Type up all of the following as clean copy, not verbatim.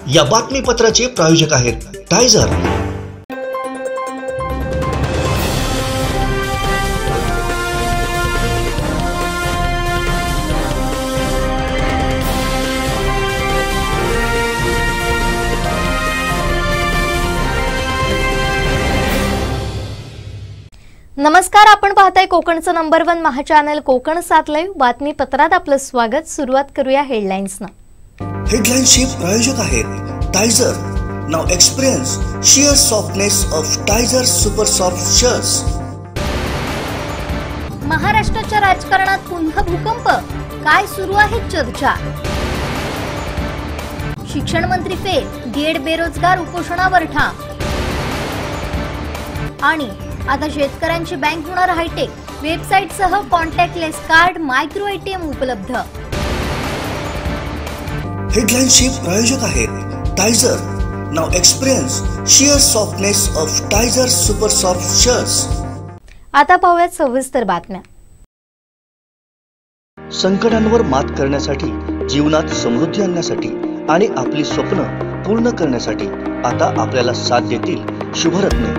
या बातमीपत्राचे प्रायोजक आहेत टायझर। नमस्कार, आपण पाहताय कोकणचं number 1 Maha channel Konkan 7 live बातमीपत्रात आपलं स्वागत। सुरुवात करूया हेडलाईन्सना। हेडलाईन्सचे प्रायोजक आहेत Tyzer. Now experience sheer softness of Tiger super soft shears। महाराष्ट्राच्या राजकारणात पुन्हा भूकंप, काय सुरू आहे चर्चा? शिक्षण मंत्री फेल, डीएड बेरोजगार उपोषणावर ठाम। आणि आता शेतकऱ्यांची बँक होणार हायटेक, वेबसाईटसह कॉन्टॅक्टलेस कार्ड, मायक्रो एटीएम उपलब्ध। हेडलाईन्सचे प्रायोजक आहेत Tyzer. Now experience sheer softness of Tiger super soft shears। आता पाहूयात सविस्तर बातम्या। संकटांवर मात करण्यासाठी, जीवनात समृद्धी आणण्यासाठी आणि आपली स्वप्न पूर्ण करण्यासाठी आता आपल्याला साथ देतील शुभरत्ने।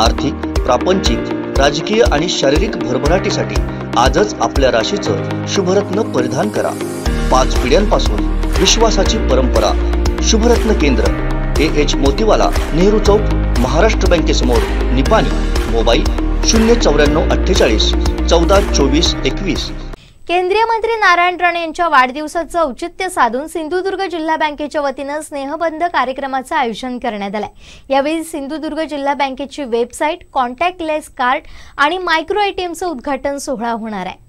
आर्थिक, प्रापंचिक, राजकीय आणि शारीरिक भरभराटीसाठी आजच आपल्या राशीचं शुभरत्न परिधान करा। 5 पिढ्यांपासून विश्वासाची परंपरा। शुभरत्न केंद्र, AH मोतीवाला, नेहरू चौक, महाराष्ट्र बँकेसमोर, निपाणी। मोबाईल 09448 1424 21। केंद्रीय मंत्री नारायण राणे यांच्या वाढदिवसाचं औचित्य साधून सिंधुदुर्ग जिल्हा बँकेच्या वतीने स्नेहबंध कार्यक्रमाचं आयोजन करण्यात आलंय। यावेळी सिंधुदुर्ग जिल्हा बँकेची वेबसाईट, कॉन्टॅक्टलेस कार्ड आणि मायक्रो एटीएमचं उद्घाटन सोहळा होणार आहे।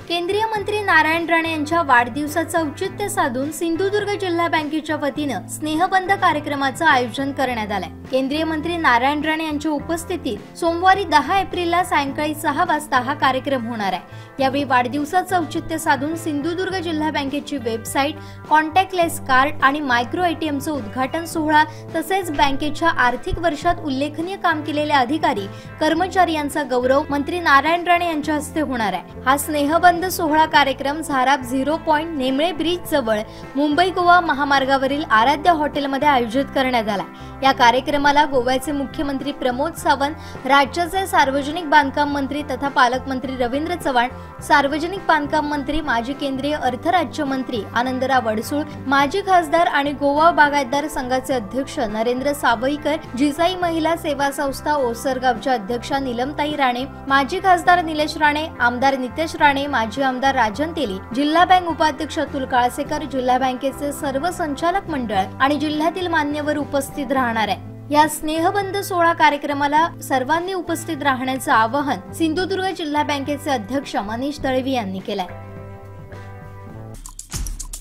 केंद्रीय मंत्री नारायण राणे यांच्या वाढदिवसाचं औचित्य साधून सिंधुदुर्ग जिल्हा बँकेच्या वतीने स्नेहबंध कार्यक्रमाचं आयोजन करण्यात आलंय। केंद्रीय मंत्री नारायण राणे यांच्या उपस्थितीत सोमवारी 10 एप्रिलला सायंकाळी 6 वाजता हा कार्यक्रम होणार आहे। यावेळी वाढदिवसाचं औचित्य साधून सिंधुदुर्ग जिल्हा बँकेची वेबसाईट, कॉन्टॅक्टलेस कार्ड आणि मायक्रो एटीएमचं उद्घाटन सोहळा तसेच बँकेच्या आर्थिक वर्षात उल्लेखनीय काम केलेल्या अधिकारी, कर्मचारी यांचा गौरव मंत्री नारायण राणे यांच्या हस्ते होणार आहे। हा स्नेहबंध सोहळा कार्यक्रम झाराप 0 पॉइंट नेमळे ब्रिज जवळ मुंबई गोवा महामार्गावरील आराध्य हॉटेलमध्ये आयोजित करण्यात आला। या कार्यक्रमाला गोव्याचे मुख्यमंत्री प्रमोद सावंत, राज्याचे सार्वजनिक बांधकाम मंत्री तथा पालकमंत्री रवींद्र चव्हाण, सार्वजनिक बांधकाम मंत्री, माजी केंद्रीय अर्थ राज्यमंत्री आनंदराव अडसूळ, माजी खासदार आणि गोवा बागायतदार संघाचे अध्यक्ष नरेंद्र सावईकर, जिजाई महिला सेवा संस्था ओसरगावच्या अध्यक्षा नीलमताई राणे, माजी खासदार निलेश राणे, आमदार नितेश राणे, माजी आमदार राजन तेली, जिल्हा बँक उपाध्यक्ष अतुल काळसेकर, जिल्हा बँकेचे सर्व संचालक मंडळ आणि जिल्ह्यातील मान्यवर उपस्थित राहणार आहे। या स्नेहबंध सोहळा कार्यक्रमाला सर्वांनी उपस्थित राहण्याचं आवाहन सिंधुदुर्ग जिल्हा बँकेचे अध्यक्ष मनीष दळवी यांनी केलंय।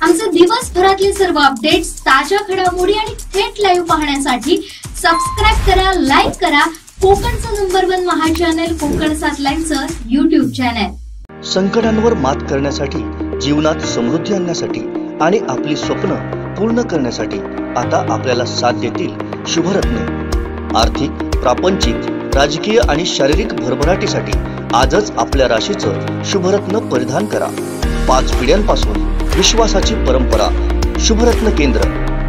आमचे दिवसभरातले सर्व अपडेट्स, ताज्या घडामोडी आणि थेट लाईव्ह पाहण्यासाठी सबस्क्राइब करा, लाईक करा कोकणचं नंबर 1 महा चॅनल कोकण 7 लाईव्हचं YouTube चॅनल। संकटांवर मात करण्यासाठी, जीवनात समृद्धी आणण्यासाठी आणि आपली स्वप्न पूर्ण करण्यासाठी आता आपल्याला साथ देतील शुभरत्ने। आर्थिक, प्रापंचिक, राजकीय आणि शारीरिक भरभराटीसाठी आजच आपल्या राशीचं शुभरत्न परिधान करा। 5 पिढ्यांपासून विश्वासाची परंपरा। शुभरत्न केंद्र,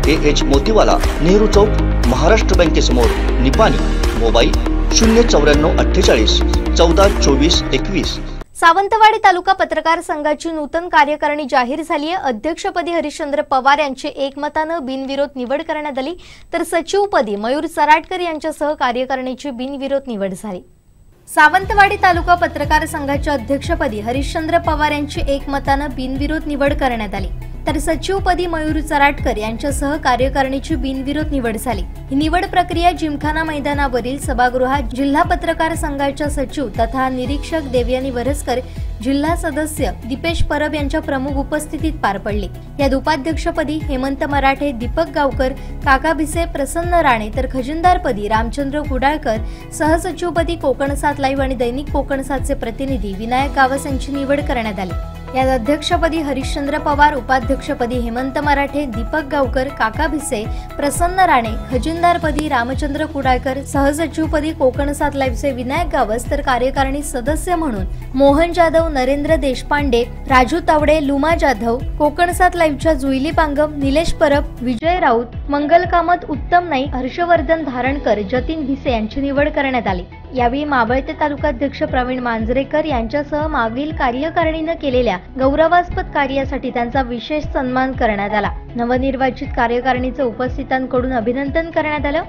AH मोतीवाला, नेहरू चौक, महाराष्ट्र बँकेसमोर, निपाणी। मोबाईल 09448 1424 21। सावंतवाडी तालुका पत्रकार संघाची नूतन कार्यकारिणी जाहीर झाली आहे। अध्यक्षपदी हरिश्चंद्र पवार यांची एकमतानं बिनविरोध निवड करण्यात आली, तर सचिवपदी मयूर सराटकर यांच्यासह कार्यकारिणीची बिनविरोध निवड झाली। सावंतवाडी तालुका पत्रकार संघाच्या अध्यक्षपदी हरिश्चंद्र पवार यांची एकमतानं बिनविरोध निवड करण्यात आली, तर सचिवपदी मयूर सराटकर यांच्यासह कार्यकारिणीची बिनविरोध निवड झाली। ही निवड प्रक्रिया जिमखाना मैदानावरील सभागृहात जिल्हा पत्रकार संघाच्या सचिव तथा निरीक्षक देवयानी वरसकर, जिल्हा सदस्य दीपेश परब यांच्या प्रमुख उपस्थितीत पार पडली। यात उपाध्यक्षपदी हेमंत मराठे, दीपक गावकर, काका भिसे, प्रसन्न राणे, तर खजिनदारपदी रामचंद्र कुडाळकर, सहसचिवपदी कोकण 7 लाईव्ह आणि दैनिक कोकण 7चे प्रतिनिधी विनायक गावस यांची निवड करण्यात आली। यात अध्यक्षपदी हरिश्चंद्र पवार, उपाध्यक्षपदी हेमंत मराठे, दीपक गावकर, काका भिसे, प्रसन्न राणे, खजिनदारपदी रामचंद्र कुडाळकर, सहसचिवपदी कोकण 7 लाईव्हचे विनायक गावस तर कार्यकारिणी सदस्य म्हणून मोहन जाधव, नरेंद्र देशपांडे, राजू तावडे, लुमा जाधव, कोकण 7 लाईव्हच्या जुईली पांगम, निलेश परब, विजय राऊत, मंगल कामत, उत्तम नाईक, हर्षवर्धन धारणकर, जतीन भिसे यांची निवड करण्यात आली। यावेळी मावळते तालुकाध्यक्ष प्रवीण मांजरेकर यांच्यासह मागील कार्यकारिणीने केलेल्या गौरवास्पद कार्यासाठी त्यांचा विशेष सन्मान करण्यात आला। नवनिर्वाचित कार्यकारिणीचे उपस्थितांकडून अभिनंदन करण्यात आलं।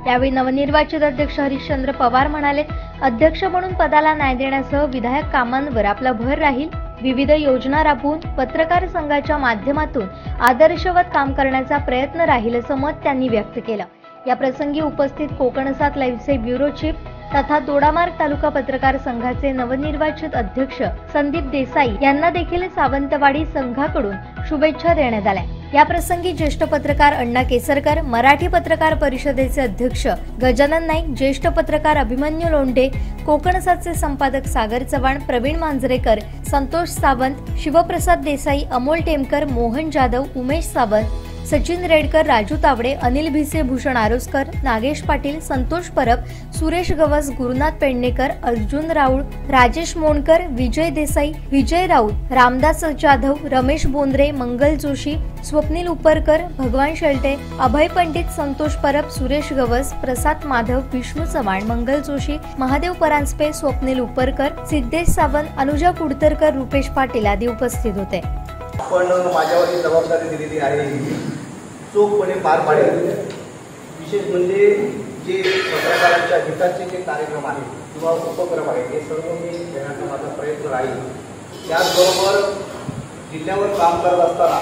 यावेळी नवनिर्वाचित अध्यक्ष हरिश्चंद्र पवार म्हणाले, अध्यक्ष म्हणून पदाला न्याय देण्यासह विधायक कामांवर आपला भर राहील। विविध योजना राबवून पत्रकार संघाच्या माध्यमातून आदर्शवत काम करण्याचा प्रयत्न राहील असं मत त्यांनी व्यक्त केलं। या प्रसंगी उपस्थित कोकण 7 लाईव्हचे ब्युरो चीफ तथा दोडामार्ग तालुका पत्रकार संघाचे नवनिर्वाचित अध्यक्ष संदीप देसाई यांना देखील सावंतवाडी संघाकडून शुभेच्छा देण्यात आल्या। या प्रसंगी ज्येष्ठ पत्रकार अण्णा केसरकर, मराठी पत्रकार परिषदेचे अध्यक्ष गजानन नाईक, ज्येष्ठ पत्रकार अभिमन्यू लोंढे, कोकण 7चे संपादक सागर चव्हाण, प्रवीण मांजरेकर, संतोष सावंत, शिवप्रसाद देसाई, अमोल टेमकर, मोहन जाधव, उमेश सावंत, सचिन रेडकर, राजू तावडे, अनिल भिसे, भूषण आरोस्कर, नागेश पाटील, संतोष परब, सुरेश गवस, गुरुनाथ पेडणेकर, अर्जुन राऊळ, राजेश मोणकर, विजय देसाई, विजय राऊत, रामदास जाधव, रमेश बोंद्रे, मंगल जोशी, स्वप्नील उपरकर, भगवान शेळटे, अभय पंडित, संतोष परब, सुरेश गवस, प्रसाद माधव, विष्णू चव्हाण, मंगल जोशी, महादेव परांजपे, स्वप्नील उपरकर, सिद्धेश सावंत, अनुजा कुडतरकर, रुपेश पाटील आदी उपस्थित होते। पण माझ्यावर ही जबाबदारी दिलेली आहे चोखपणे पार पाडेल। विशेष म्हणजे जे पत्रकारांच्या हिताचे जे कार्यक्रम आहेत किंवा उपक्रम आहेत हे सर्व मी घेण्याचा माझा प्रयत्न राहील। त्याचबरोबर जिल्ह्यावर काम करत असताना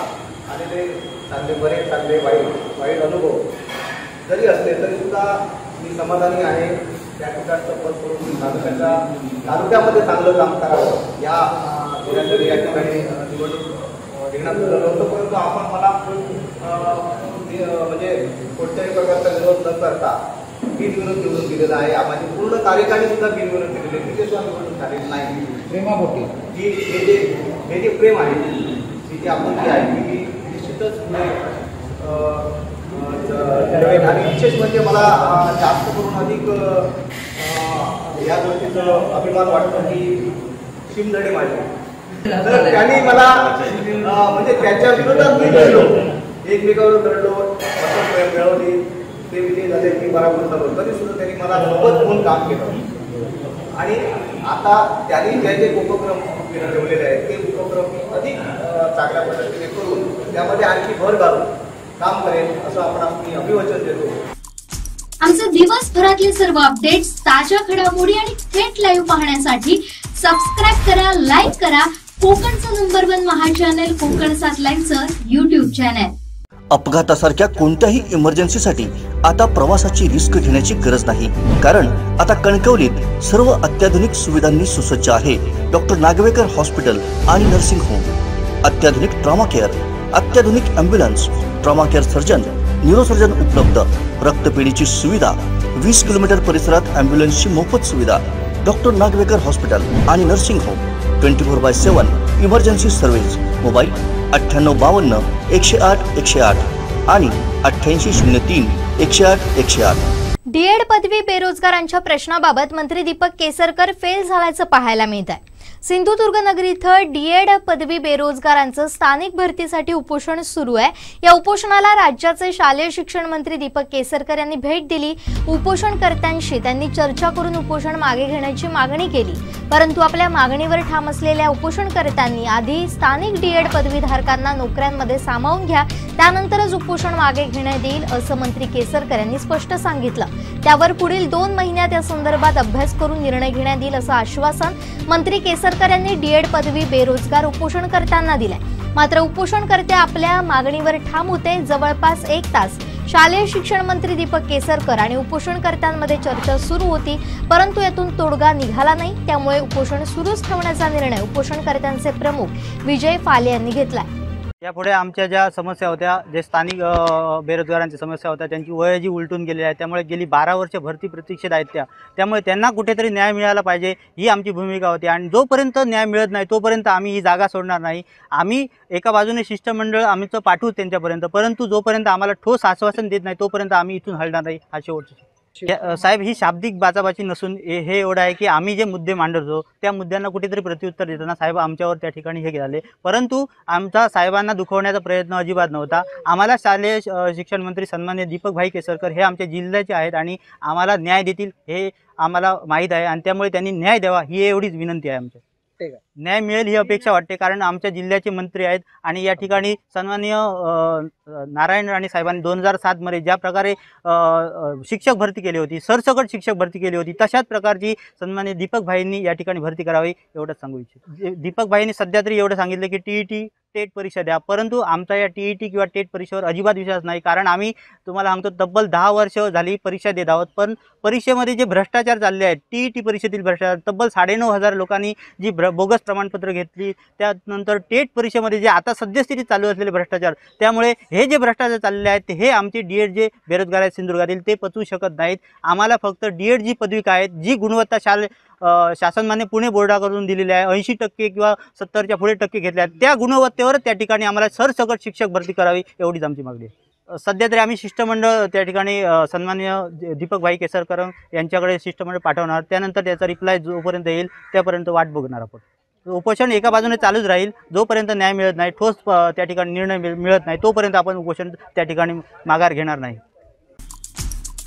आणि ते चांगले बरे चांगले वाईट अनुभव जरी असले तरी सुद्धा मी समाधानी आहे। त्या ठिकाणी सपोर्ट करून तालुक्यामध्ये चांगलं काम करावं या ठिकाणी निवडणूक रिंगणात उतरलं होतं, परंतु आपण मला म्हणजे कोणत्याही प्रकारचा विरोध न करता बिनविरोध निवडून दिलेला आहे। माझी पूर्ण कार्यकारिणी सुद्धा बिनविरोध दिलेली आहे, तिथे सुद्धा निवडून झालेली नाही। प्रेमापोटी हे जे प्रेम आहे ही जी आपण जी आहे ती निश्चितच आणि विशेष म्हणजे मला जास्त करून अधिक या गोष्टीचा अभिमान वाटतो की शिमधडे माझे तर त्यांनी मला म्हणजे त्याच्या विरोधात मी लढलो, एकमेकावर लढलो, मिळवली, ते विजय झाले, मी बराबर झालो, तरी सुद्धा त्यांनी मला सोबत म्हणून काम केलं। आणि आता त्यांनी जे जे उपक्रम ठेवलेले आहेत ते उपक्रम अधिक चांगल्या पद्धतीने करून त्यामध्ये आणखी भर घालून काम करेल असं आपण मी अभिवचन देतो। आमचे दिवसभरातले सर्व अपडेट्स, ताज्या घडामोडी आणि थेट लाईव्ह पाहण्यासाठी सबस्क्राईब करा, लाईक करा कोकणचं नंबर 1 महा चॅनल कोकण 7 लाईव्हचं YouTube चॅनल। अपघातासारख्या कोणत्याही इमर्जन्सीसाठी आता प्रवासाची रिस्क घेण्याची गरज नाही, कारण आता कणकवलीत सर्व अत्याधुनिक सुविधांनी सुसज्ज आहे डॉक्टर नागवेकर हॉस्पिटल आणि नर्सिंग होम। अत्याधुनिक ट्रॉमा केअर, अत्याधुनिक ambulance, trauma care surgeon, neurosurgeon उपलब्ध, रक्तपेढीची सुविधा, 20 किलोमीटर परिसरात ॲम्ब्युलन्सची मोफत सुविधा। डॉक्टर नागवेकर हॉस्पिटल आणि nursing home 24/7 emergency service. Mobile 9852 108 108 आणि 8803 108 108। डीएड पदवी बेरोजगारांच्या प्रश्नाबाबत मंत्री दीपक केसरकर फेल झाल्याचं पाहायला मिळत आहे। सिंधुदुर्ग नगरी इथं डीएड पदवी बेरोजगारांचं स्थानिक भरतीसाठी उपोषण सुरू आहे। या उपोषणाला राज्याचे शालेय शिक्षण मंत्री दीपक केसरकर यांनी भेट दिली। उपोषणकर्त्यांशी त्यांनी चर्चा करून उपोषण मागे घेण्याची मागणी केली, परंतु आपल्या मागणीवर ठाम असलेल्या उपोषणकर्त्यांनी आधी स्थानिक डीएड पदवीधारकांना नोकऱ्यांमध्ये सामावून घ्या, त्यानंतरच उपोषण मागे घेण्यात येईल असं मंत्री केसरकर यांनी स्पष्ट सांगितलं। त्यावर पुढील 2 महिन्यात या संदर्भात अभ्यास करून निर्णय घेण्यात येईल असं आश्वासन मंत्री केसरकर यांनी डीएड पदवी बेरोजगार उपोषणकर्त्यांना दिले। मात्र उपोषणकर्ते आपल्या मागणीवर ठाम होते। जवळपास 1 तास शालेय शिक्षण मंत्री दीपक केसरकर आणि उपोषणकर्त्यांमध्ये चर्चा सुरू होती, परंतु यातून तोडगा निघाला नाही। त्यामुळे उपोषण सुरूच ठेवण्याचा निर्णय उपोषणकर्त्यांचे प्रमुख विजय फाले यांनी घेतला। यापुढे आमच्या ज्या समस्या होत्या, जे स्थानिक बेरोजगारांच्या समस्या होत्या, त्यांची वय जी उलटून गेली आहे, त्यामुळे गेली 12 वर्ष भरती प्रतीक्षेत आहेत त्यामुळे त्यांना कुठेतरी न्याय मिळाला पाहिजे, ही आमची भूमिका होती. आणि जोपर्यंत न्याय मिळत नाही तोपर्यंत आम्ही ही जागा सोडणार नाही. आम्ही एका बाजूने शिष्टमंडळ आमचं पाठवू त्यांच्यापर्यंत, परंतु जोपर्यंत आम्हाला ठोस आश्वासन देत नाही तोपर्यंत आम्ही इथून हलणार नाही. हा शेवटचा साहेब, ही शाब्दिक बाचाबाची नसून हे एवढं आहे की आम्ही जे मुद्दे मांडतो त्या मुद्द्यांना कुठेतरी प्रत्युत्तर देताना साहेब आमच्यावर त्या ठिकाणी हे झाले, परंतु आमचा साहेबांना दुखवण्याचा प्रयत्न अजिबात नव्हता. आम्हाला शालेय शिक्षण मंत्री सन्माननीय दीपकभाई केसरकर हे आमच्या जिल्ह्याचे आहेत आणि आम्हाला न्याय देतील हे आम्हाला माहीत आहे आणि त्यामुळे त्यांनी न्याय द्यावा ही एवढीच विनंती आहे आमची. न्याय मिळेल ही अपेक्षा वाटते, कारण आमच्या जिल्ह्याचे मंत्री आहेत आणि या ठिकाणी सन्माननीय नारायण राणे साहेबांनी 2007 मध्ये ज्या प्रकारे शिक्षक भरती केली होती, सरसकट शिक्षक भरती केली होती, तशाच प्रकारची सन्माननीय दीपकभाईंनी या ठिकाणी भरती करावी एवढंच सांगू इच्छितो. दीपकभाईंनी सध्या तरी एवढं सांगितलं की TET टेट परीक्षा द्या, परंतु आमचा या TET किंवा टेट परीक्षेवर अजिबात विश्वास नाही, कारण आम्ही तुम्हाला सांगतो तब्बल 10 वर्ष झाली परीक्षा देत आहोत, पण परीक्षेमध्ये जे भ्रष्टाचार चालले आहेत, TET परीक्षेतील भ्रष्टाचार, तब्बल 9,500 लोकांनी जी बोगस प्रमाणपत्र घेतली, त्यानंतर टेट परीक्षेमध्ये जे आता सद्यस्थितीत चालू असलेले भ्रष्टाचार, त्यामुळे हे जे भ्रष्टाचार चालले आहेत हे आमचे DED जे बेरोजगार आहेत सिंधुदुर्गातील ते पचवू शकत नाहीत. आम्हाला फक्त DED जी पदविका आहेत, जी गुणवत्ता शासनमान्य पुणे बोर्डाकडून दिलेली आहे, 80% किंवा 70च्या पुढे टक्के घेतले आहेत, त्या गुणवत्तेवर त्या ठिकाणी आम्हाला सरसकट शिक्षक भरती करावी एवढीच आमची मागणी आहे. सध्या तरी आम्ही शिष्टमंडळ त्या ठिकाणी सन्माननीय दीपकभाई केसरकर यांच्याकडे शिष्टमंडळ पाठवणार, त्यानंतर त्याचा रिप्लाय जोपर्यंत येईल त्यापर्यंत वाट बघणार आपण. उपोषण एका बाजूने चालूच राहील, जोपर्यंत न्याय मिळत नाही, ठोस त्या ठिकाणी निर्णय मिळत नाही तोपर्यंत आपण उपोषण त्या ठिकाणी माघार घेणार नाही.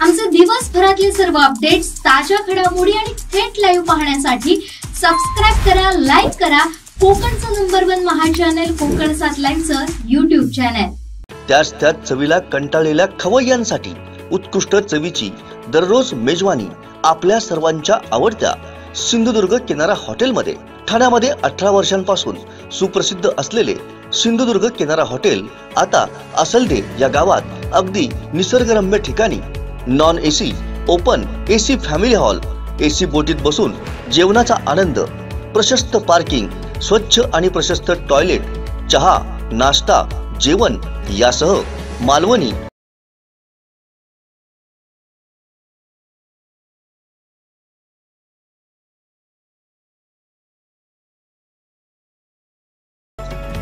आमचे दिवसभरातले सर्व अपडेट्स, ताज्या घडामोडी आणि थेट लाईव्ह पाहण्यासाठी सबस्क्राईब करा, लाईक करा कोकणचं नंबर 1 महा चॅनल कोकण 7 लाईव्हचं YouTube चॅनल. त्याच चवीला कंटाळलेल्या खवय्यांसाठी उत्कृष्ट चवीची दररोज मेजवानी आपल्या सर्वांच्या आवडत्या सिंधुदुर्ग किनारा हॉटेलमध्ये. ठाण्यामध्ये 18 वर्षांपासून सुप्रसिद्ध असलेले सिंधुदुर्ग किनारा हॉटेल आता असलदे या गावात अगदी निसर्गरम्य ठिकाणी non AC, open AC family hall, AC बोटीत बसून जेवणाचा आनंद, प्रशस्त पार्किंग, स्वच्छ आणि प्रशस्त टॉयलेट, चहा, नाश्ता, जेवण यासह मालवणी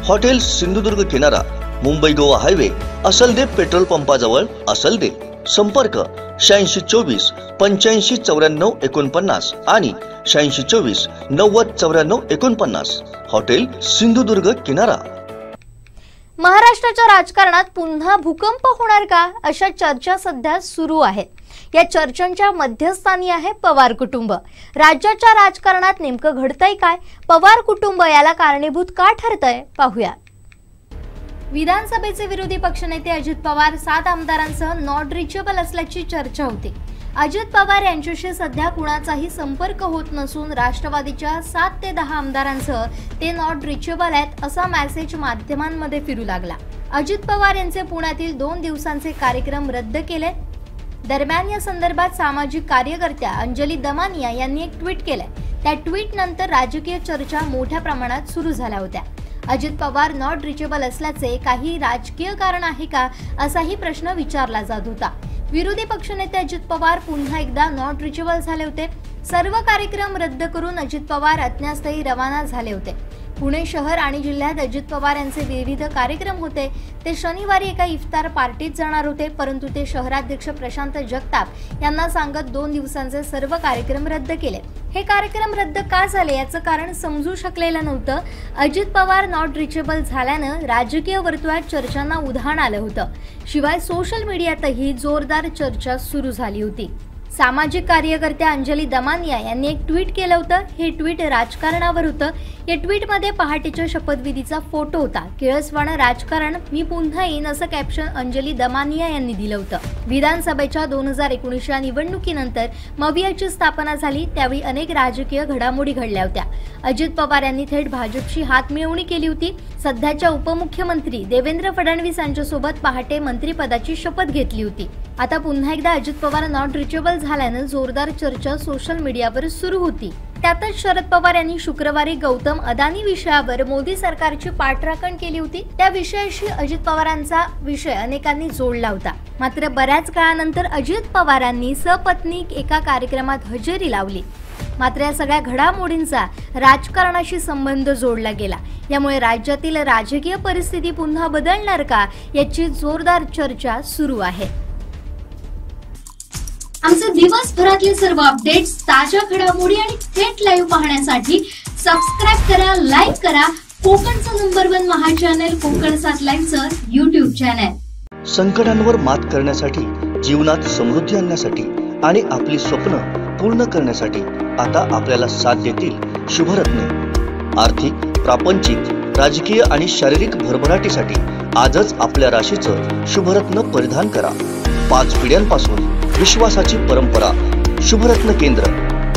हॉटेल सिंधुदुर्ग किनारा, मुंबई गोवा हायवे, असलदे पेट्रोल पंपाजवळ, असलदे. संपर्क 8624 85 94 49 आणि 8624 90 94 49. हॉटेल सिंधुदुर्ग किनारा. महाराष्ट्राच्या राजकारणात पुन्हा भूकंप होणार का, अशा चर्चा सध्या सुरू आहेत. या चर्चांच्या मध्यस्थानी आहे पवार कुटुंब. राज्याच्या राजकारणात नेमकं घडतंय काय, पवार कुटुंब याला कारणीभूत का ठरतंय, पाहूया. विधानसभेचे विरोधी पक्षनेते अजित पवार 7 आमदारांसह नॉट रिचेबल असल्याची चर्चा होती. अजित पवार यांच्याशी सध्या कुणाचाही संपर्क होत नसून राष्ट्रवादीच्या 7 ते 10 आमदारांसह ते नॉट रिचेबल आहेत असा मेसेज माध्यमांमध्ये फिरू लागला. अजित पवार यांचे पुण्यातील 2 दिवसांचे कार्यक्रम रद्द केले. दरम्यान या संदर्भात सामाजिक कार्यकर्त्या अंजली दमानिया यांनी एक ट्विट केलंय. त्या ट्विट नंतर राजकीय चर्चा मोठ्या प्रमाणात सुरू झाल्या होत्या. अजित पवार नॉट रिचेबल असल्याचे काही राजकीय कारण आहे का, असाही प्रश्न विचारला जात होता. विरोधी पक्षनेते अजित पवार पुन्हा एकदा नॉट रिचेबल झाले होते. सर्व कार्यक्रम रद्द करून अजित पवार अज्ञातस्थळी रवाना झाले होते. पुणे शहर आणि जिल्ह्यात अजित पवार यांचे विविध कार्यक्रम होते. ते शनिवारी एका इफ्तार पार्टीत जाणार होते, परंतु ते शहराध्यक्ष प्रशांत जगताप यांना सांगत 2 दिवसांचे सर्व कार्यक्रम रद्द केले. हे कार्यक्रम रद्द का झाले याचं कारण समजू शकलेलं नव्हतं. अजित पवार नॉट रिचेबल झाल्यानं राजकीय वर्तुळात चर्चांना उधाण आलं होतं. शिवाय सोशल मीडियातही जोरदार चर्चा सुरू झाली होती. सामाजिक कार्यकर्त्या अंजली दमानिया यांनी एक ट्विट केलं होतं. हे ट्विट राजकारणावर होतं. या ट्विटमध्ये पहाटेच्या शपथविधीचा फोटो होता. किळसवाणं राजकारण, मी पुन्हा येईन असं कॅप्शन अंजली दमानिया यांनी दिलं होतं. विधानसभेच्या 2019च्या निवडणुकीनंतर मवियाची स्थापना झाली, त्यावेळी अनेक राजकीय घडामोडी घडल्या होत्या. अजित पवार यांनी थेट भाजपशी हातमिळवणी केली होती. सध्याच्या उपमुख्यमंत्री देवेंद्र फडणवीस यांच्यासोबत पहाटे मंत्रिपदाची शपथ घेतली होती. आता पुन्हा एकदा अजित पवार नॉट रिचेबल झाल्यानं जोरदार चर्चा सोशल मीडियावर सुरू होती. त्यातच शरद पवार यांनी शुक्रवारी गौतम अदानी विषयावर मोदी सरकारची पाठराखण केली होती। त्या विषयाशी अजित पवारांचा विषय अनेकांनी जोडला होता। मात्र बऱ्याच काळानंतर अजित पवारांनी सपत्नी एका कार्यक्रमात हजेरी लावली। मात्र या सगळ्या घडामोडींचा राजकारणाशी संबंध जोडला गेला। यामुळे राज्यातील राजकीय परिस्थिती पुन्हा बदलणार का याची जोरदार चर्चा सुरू आहे। आमचे दिवसभरातले सर्व अपडेट्स, ताज्या घडामोडी आणि थेट लाईव्ह पाहण्यासाठी सबस्क्राइब करा, लाईक करा कोकणचं नंबर 1 महा चॅनल कोकण 7 लाईव्हचं YouTube चॅनल। संकटांवर मात करण्यासाठी, जीवनात समृद्धी आणण्यासाठी आणि आपली स्वप्न पूर्ण करण्यासाठी आता आपल्याला साथ देतील शुभरत्ने। आर्थिक, प्रापंचिक, राजकीय आणि शारीरिक भरभराटीसाठी आजच आपल्या राशीचं शुभरत्न परिधान करा। 5 पिढ्यांपासून विश्वासाची परंपरा। शुभरत्न केंद्र,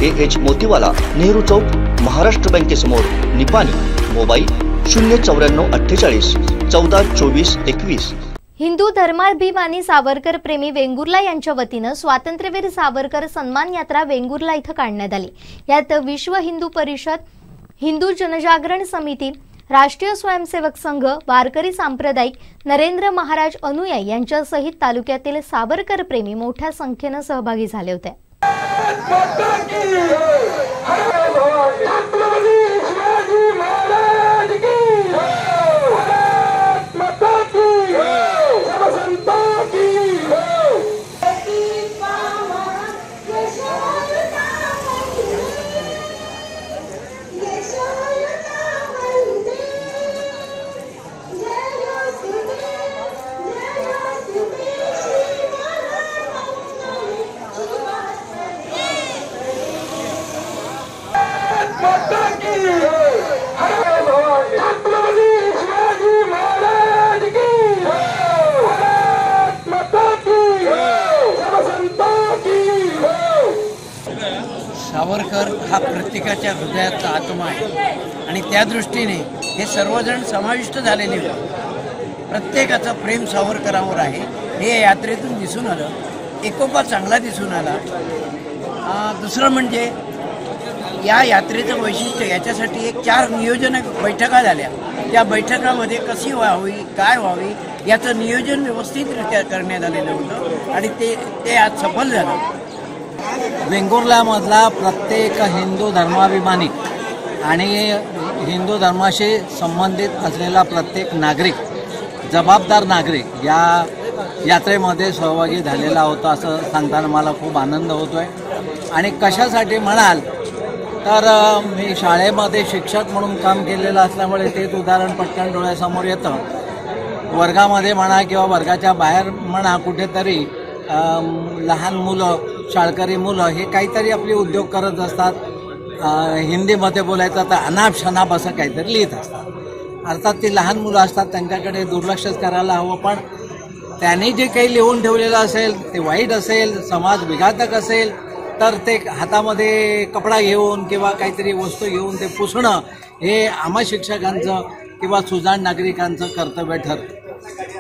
AH मोतीवाला, नेहरू चौक, महाराष्ट्र बँकेसमोर, निपाणी। मोबाईल 09448 14 24 21। हिंदू धर्माभिमानी सावरकर प्रेमी वेंगुर्ला यांच्या वतीनं स्वातंत्र्यवीर सावरकर सन्मान यात्रा वेंगुर्ला इथं काढण्यात आली। यात विश्व हिंदू परिषद, हिंदू जनजागरण समिती, राष्ट्रीय स्वयंसेवक संघ, वारकरी सांप्रदायिक, नरेंद्र महाराज अनुयायी यांच्यासहित तालुक्यातील सावरकर प्रेमी मोठ्या संख्येनं सहभागी झाले होते। सावरकर हा प्रत्येकाच्या हृदयातला आत्मा आहे आणि त्या दृष्टीने हे सर्वजण समाविष्ट झालेले होते। प्रत्येकाचं प्रेम सावरकरांवर आहे हे यात्रेतून दिसून आलं। एकोपा चांगला दिसून आला। दुसरं म्हणजे या यात्रेचं वैशिष्ट्य, याच्यासाठी एक 4 नियोजन बैठका झाल्या। त्या बैठकामध्ये कशी व्हावी, काय व्हावी याचं नियोजन व्यवस्थितरित्या करण्यात आलेलं होतं आणि ते आज सफल झालं। वेंगुर्ल्यामधला प्रत्येक हिंदू धर्माभिमानी आणि हिंदू धर्माशी संबंधित असलेला प्रत्येक नागरिक, जबाबदार नागरिक या यात्रेमध्ये सहभागी झालेला होता असं सांगताना मला खूप आनंद होतोय। आणि कशासाठी म्हणाल तर मी शाळेमध्ये शिक्षक म्हणून काम केलेलं असल्यामुळे तेच उदाहरण पटकन डोळ्यासमोर येतं। वर्गामध्ये म्हणा किंवा वर्गाच्या बाहेर म्हणा, कुठेतरी लहान मुलं, शाळकरी मुलं हे काहीतरी आपले उद्योग करत असतात। हिंदीमध्ये बोलायचं तर अनाप शनाप असं काहीतरी लिहित असतात। अर्थात ती लहान मुलं असतात, त्यांच्याकडे दुर्लक्षच करायला हवं। पण त्यांनी जे काही लिहून ठेवलेलं असेल ते वाईट असेल, समाज विघातक असेल तर ते हातामध्ये कपडा घेऊन किंवा काहीतरी वस्तू घेऊन ते पुसणं हे आम्हा शिक्षकांचं किंवा सुजाण नागरिकांचं कर्तव्य ठरतं।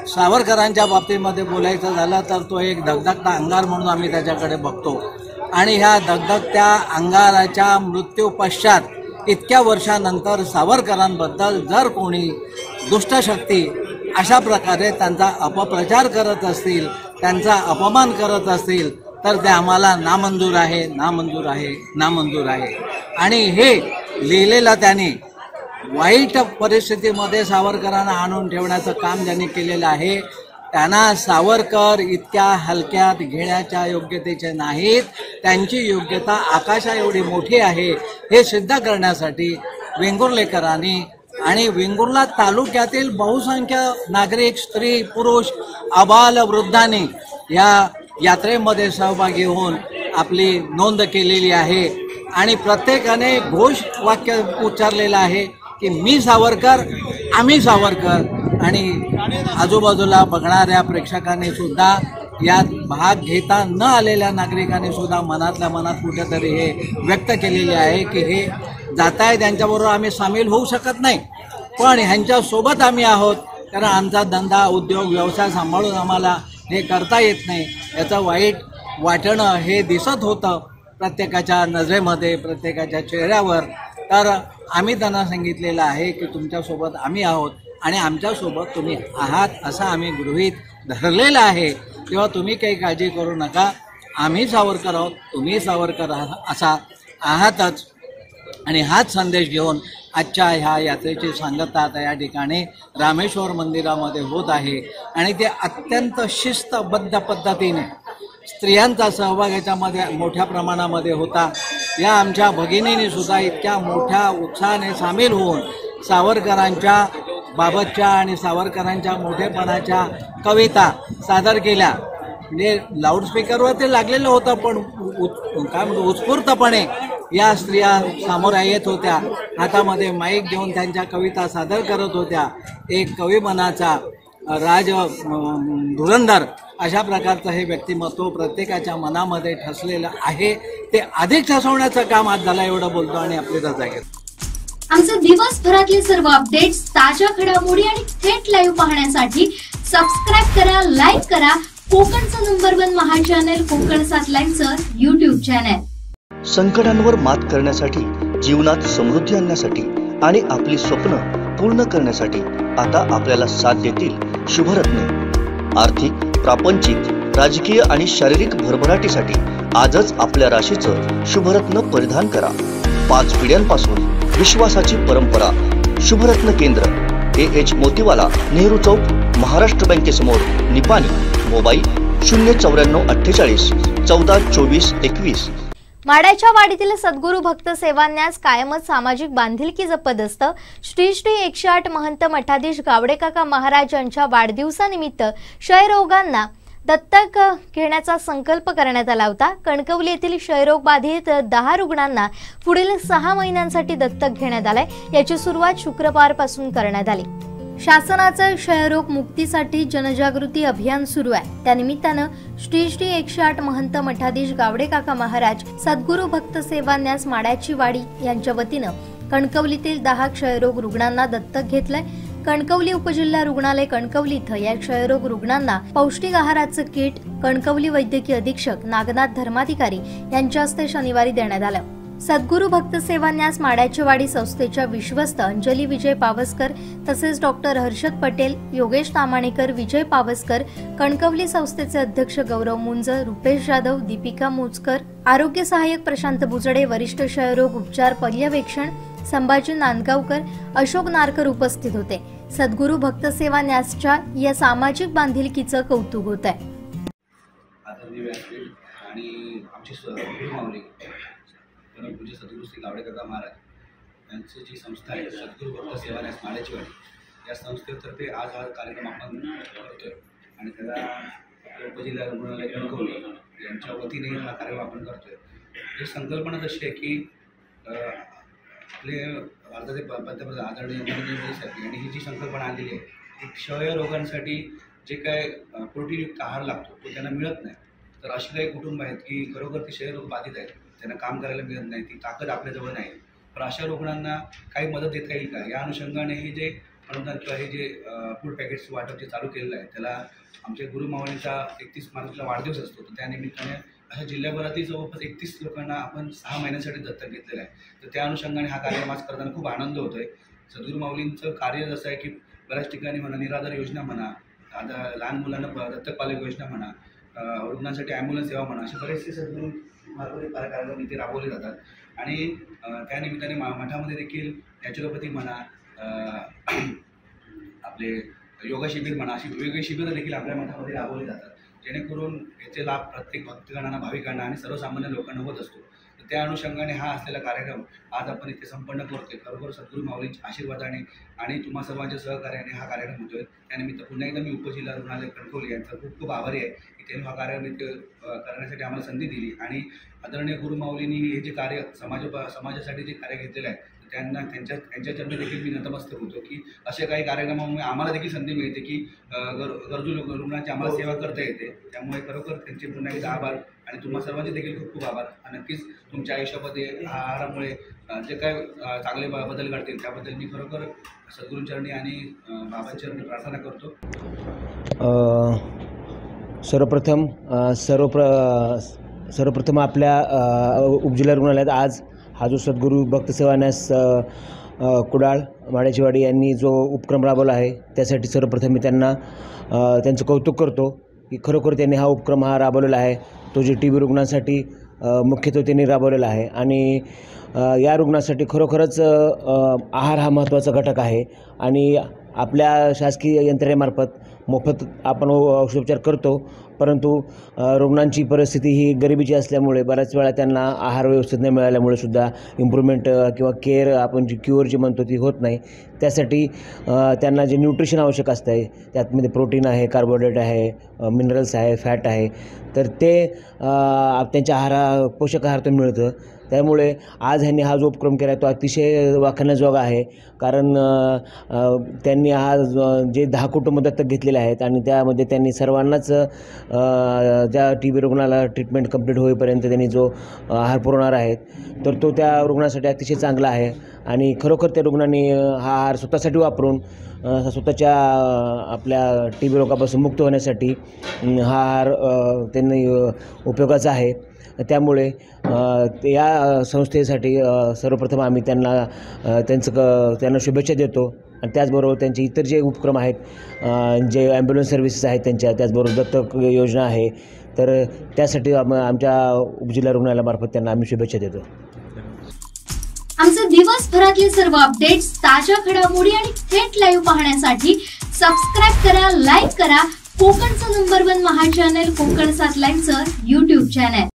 सावरकरांच्या बाबतीमध्ये बोलायचं झालं तर तो एक धगधगता अंगार म्हणून आम्ही त्याच्याकडे बघतो आणि ह्या धगधगत्या अंगाराच्या मृत्यू पश्चात इतक्या वर्षानंतर सावरकरांबद्दल जर कोणी दुष्टशक्ती अशा प्रकारे त्यांचा अपप्रचार करत असतील, त्यांचा अपमान करत असतील तर ते आम्हाला नामंजूर आहे, नामंजूर आहे, नामंजूर आहे। आणि हे लिहिलेलं त्यांनी वाईट परिस्थितीमध्ये सावरकरांना आणून ठेवण्याचं काम ज्यांनी केलेलं आहे त्यांना सावरकर इतक्या हलक्यात घेण्याच्या योग्यतेचे नाहीत। त्यांची योग्यता आकाशा एवढी मोठी आहे हे सिद्ध करण्यासाठी वेंगुर्लेकरांनी आणि वेंगुर्ला तालुक्यातील बहुसंख्य नागरिक, स्त्री, पुरुष, आबाल, वृद्धांनी या यात्रेमध्ये सहभागी होऊन आपली नोंद केलेली आहे आणि प्रत्येकाने घोष वाक्य उच्चारलेलं आहे की मी सावरकर, आम्ही सावरकर। आणि आजूबाजूला बघणाऱ्या प्रेक्षकांनी सुद्धा यात भाग घेता न आलेल्या नागरिकांनी सुद्धा मनातल्या मनात कुठेतरी हे व्यक्त केलेले आहे की हे जात आहे त्यांच्याबरोबर आम्ही सामील होऊ शकत नाही, पण ह्यांच्यासोबत आम्ही आहोत कारण आमचा धंदा, उद्योग, व्यवसाय सांभाळून आम्हाला हे करता येत नाही। याचं वाईट वाटणं हे दिसत होतं प्रत्येकाच्या नजरेमध्ये, प्रत्येकाच्या चेहऱ्यावर. तर आम्ही त्यांना सांगितलेलं आहे की तुमच्यासोबत आम्ही आहोत आणि आमच्यासोबत तुम्ही आहात असं आम्ही गृहीत धरलेलं आहे. तेव्हा तुम्ही काही काळजी करू नका, आम्ही सावरकर आहोत, तुम्ही सावरकर असा आहातच. आणि हाच संदेश घेऊन आजच्या ह्या यात्रेची सांगता आता या ठिकाणी रामेश्वर मंदिरामध्ये होत आहे. आणि ते अत्यंत शिस्तबद्ध पद्धतीने स्त्रियांचा सहभाग याच्यामध्ये मोठ्या प्रमाणामध्ये होता. या आमच्या भगिनींनी सुद्धा इतक्या मोठ्या उत्साहाने सामील होऊन सावरकरांच्या बाबतच्या आणि सावरकरांच्या मोठेपणाच्या कविता सादर केल्या. म्हणजे लाऊडस्पीकरवर ते लागलेलं होतं, पण काय म्हणतो उत्स्फूर्तपणे या स्त्रिया समोर येत होत्या, हातामध्ये माईक घेऊन त्यांच्या कविता सादर करत होत्या. एक कविमनाचा राज धुरंधर अशा प्रकारचं हे व्यक्तिमत्व प्रत्येकाच्या मनामध्ये ठसलेलं आहे. ते अधिक ठसवण्याचं काम आज झालं एवढं बोलतो आणि आपली रजा घेतो. आमचे दिवसभरातले सर्व अपडेट्स, ताज्या घडामोडी आणि थेट लाईव्ह पाहण्यासाठी सबस्क्राईब करा, लाईक करा कोकणचं नंबर 1 महा चॅनल कोकण 7 लाईव्हचं YouTube चॅनल. संकटांवर मात करण्यासाठी, जीवनात समृद्धी आणण्यासाठी आणि आपली स्वप्न पूर्ण करण्यासाठी आता आपल्याला साथ देतील शुभरत्न. आर्थिक, प्रापंचिक, राजकीय आणि शारीरिक भरभराटीसाठी आजच आपल्या राशीचं शुभरत्न परिधान करा. 5 पिढ्यांपासून विश्वासाची परंपरा. शुभरत्न केंद्र, AH मोतीवाला, नेहरू चौक, महाराष्ट्र बँकेसमोर, निपाणी. मोबाईल 09448 14 24 21. माड्याच्या वाडीतील सद्गुरू भक्त सेवान्यास कायमच सामाजिक बांधिलकी जपत असतं. श्री श्री 108 महंत मठाधीश गावडेकाका महाराज यांच्या वाढदिवसानिमित्त क्षयरोगांना दत्तक घेण्याचा संकल्प करण्यात आला होता. कणकवली येथील क्षयरोग बाधित 10 रुग्णांना पुढील 6 महिन्यांसाठी दत्तक घेण्यात आले. याची सुरुवात शुक्रवारपासून करण्यात आली. शासनाचं क्षयरोग मुक्तीसाठी जनजागृती अभियान सुरू आहे. त्यानिमित्तानं श्री श्री 108 महंत मठाधीश गावडेकाका महाराज सद्गुरू भक्त सेवान्यास माड्याची वाडी यांच्या वतीनं कणकवलीतील 10 क्षयरोग रुग्णांना दत्तक घेतलंय. कणकवली उपजिल्हा रुग्णालय कणकवली इथं या क्षयरोग रुग्णांना पौष्टिक आहाराचं किट कणकवली वैद्यकीय अधीक्षक नागनाथ धर्माधिकारी यांच्या हस्ते शनिवारी देण्यात आलं. सद्गुरू भक्त सेवान्यास माड्याची वाडी संस्थेच्या विश्वस्त अंजली विजय पावसकर तसेच डॉक्टर हर्षद पटेल, योगेश तामाणेकर, विजय पावसकर, कणकवली संस्थेचे अध्यक्ष गौरव मुंज, रुपेश जाधव, दीपिका मोजकर, आरोग्य सहाय्यक प्रशांत बुजडे, वरिष्ठ क्षयरोग उपचार पर्यवेक्षण संभाजी नांदगावकर, अशोक नारकर उपस्थित होते. सद्गुरू भक्त सेवान्यासच्या या सामाजिक बांधिलकीचं कौतुक होत आहे. पूज्य सद्गुरू श्री गावडेकाका महाराज यांची जी संस्था आहे सद्गुरू भक्त सेवान्यास माड्याची वाडी, या संस्थेतर्फे आज हा कार्यक्रम आपण करतोय. आणि त्याला उपजिल्हा रुग्णालय कणकवली यांच्या वतीने हा कार्यक्रम आपण करतोय. ही संकल्पना तशी आहे की आपले भारताचे पंतप्रधान आदरणीय नरेंद्र मोदी साहेब यांनी ही जी संकल्पना आणलेली आहे की क्षय रोगांसाठी जे काय प्रोटीनयुक्त आहार लागतो तो त्यांना मिळत नाही. तर अशी काही कुटुंब आहेत की खरोखर ते क्षयरोग बाधित आहेत, त्यांना काम करायला मिळत नाही, ती ताकद आपल्याजवळ नाही. पण अशा रुग्णांना काही मदत देता येईल का, या अनुषंगाने हे जे अनुदान किंवा हे जे फूड पॅकेट्स वाटप जे चालू केलेलं आहे त्याला आमच्या गुरुमावळींचा 31 मार्चला वाढदिवस असतो. तर त्यानिमित्ताने अशा जिल्ह्याभरातील जवळपास 31 लोकांना आपण 6 महिन्यांसाठी दत्तक घेतलेलं आहे. तर त्या अनुषंगाने हा कार्यक्रम आज करताना खूप आनंद होतोय. सद्गुरू माऊलींचं कार्य जसं आहे की बऱ्याच ठिकाणी म्हणा निराधार योजना म्हणा, आता लहान मुलांना दत्तक पालक योजना म्हणा, रुग्णांसाठी ॲम्ब्युलन्स सेवा म्हणा, असे बरेचसे सद्गुरू मार्फत कार्यक्रम इथे राबवले जातात. आणि त्यानिमित्ताने मठामध्ये देखील नॅचरोपॅथी म्हणा, आपले योगा शिबिर म्हणा, अशी वेगवेगळी शिबिरं देखील आपल्या मठामध्ये राबवली जातात, जेणेकरून याचे लाभ प्रत्येक भक्तगणांना, भाविकांना आणि सर्वसामान्य लोकांना होत असतो. तर त्या अनुषंगाने हा असलेला कार्यक्रम आज आपण इथे संपन्न करतोय. खरोखर सद्गुरू माऊलींच्या आशीर्वादाने आणि तुम्हा सर्वांच्या सहकार्याने हा कार्यक्रम होतोय. त्यानिमित्त पुन्हा एकदा मी उपजिल्हा रुग्णालय कणकवली यांचा खूप खूप आभारी आहे की त्यांनी हा कार्यक्रम इथे करण्यासाठी आम्हाला संधी दिली. आणि आदरणीय गुरु माऊलींनी हे जे कार्य समाजासाठी जे कार्य घेतलेलं आहे त्यांना त्यांच्या चरणी देखील मी नतमस्तक होतो की अशा काही कार्यक्रमामुळे आम्हाला देखील संधी मिळते की गरजू रुग्णांची आम्हाला सेवा करता येते. त्यामुळे खरोखर त्यांचे पुन्हा एकदा आभार आणि तुम्हा सर्वांचे देखील खूप खूप आभार. आणि नक्कीच तुमच्या आयुष्यामध्ये हा आहारामुळे जे काय चांगले बदल घडतील त्याबद्दल मी खरोखर सद्गुरूंचरणी आणि बाबांचरणी प्रार्थना करतो. सर्वप्रथम सर्वप्रथम आपल्या उपजिल्हा रुग्णालयात आज हा जो सद्गुरू भक्त सेवान्यास कुडाळ माड्याचीवाडी यांनी जो उपक्रम राबवला आहे त्यासाठी सर्वप्रथम मी त्यांचं कौतुक करतो की खरोखर त्यांनी हा उपक्रम राबवलेला आहे, तो जे TB रुग्णांसाठी मुख्यत्वे त्यांनी राबवलेला आहे. आणि या रुग्णासाठी खरोखरच आहार हा महत्त्वाचा घटक आहे. आणि आपल्या शासकीय यंत्रणेमार्फत मोफत आपण औषधोपचार करतो, परंतु रुग्णांची परिस्थिती ही गरिबीची असल्यामुळे बऱ्याच वेळा त्यांना आहार व्यवस्थित न मिळाल्यामुळे सुद्धा इम्प्रूव्हमेंट किंवा केअर आपण जी क्युअर जी म्हणतो ती होत नाही. त्यासाठी त्यांना जे न्यूट्रिशन आवश्यक असतं त्यातमध्ये प्रोटीन आहे, कार्बोहायड्रेट आहे, मिनरल्स आहे, फॅट आहे, तर ते त्यांच्या पोषक आहारातून मिळतं. त्यामुळे आज ह्यांनी हा जो उपक्रम केला तो अतिशय वाखाणण्याजोगा आहे. कारण त्यांनी जे 10 कुटुंब दत्तक घेतलेले आहेत आणि त्यामध्ये त्यांनी सर्वांनाच ज्या TB रुग्णाला ट्रीटमेंट कंप्लीट होईपर्यंत त्यांनी जो आहार पुरवणार आहेत तर तो त्या रुग्णासाठी अतिशय चांगला आहे. आणि खरोखर त्या रुग्णांनी हा आहार स्वतःसाठी वापरून स्वतःच्या आपल्या TB रोगापासून मुक्त होण्यासाठी हा आहार त्यांनी उपयोगाचा आहे. त्यामुळे या संस्थेसाठी सर्वप्रथम आम्ही त्यांना शुभेच्छा देतो. आणि त्याचबरोबर त्यांचे इतर जे उपक्रम आहेत, जे ॲम्ब्युलन्स सर्व्हिसेस आहेत त्यांच्या, त्याचबरोबर दत्तक योजना आहे, तर त्यासाठी आमच्या उपजिल्हा रुग्णालयामार्फत त्यांना आम्ही शुभेच्छा देतो. आमचे दिवसभरातले सर्व अपडेट्स, ताज्या घडामोडी आणि थेट लाईव्ह पाहण्यासाठी सबस्क्राईब करा, लाईक करा कोकणचं नंबर 1 महा चॅनल कोकण 7 लाईव्हचं YouTube चॅनल.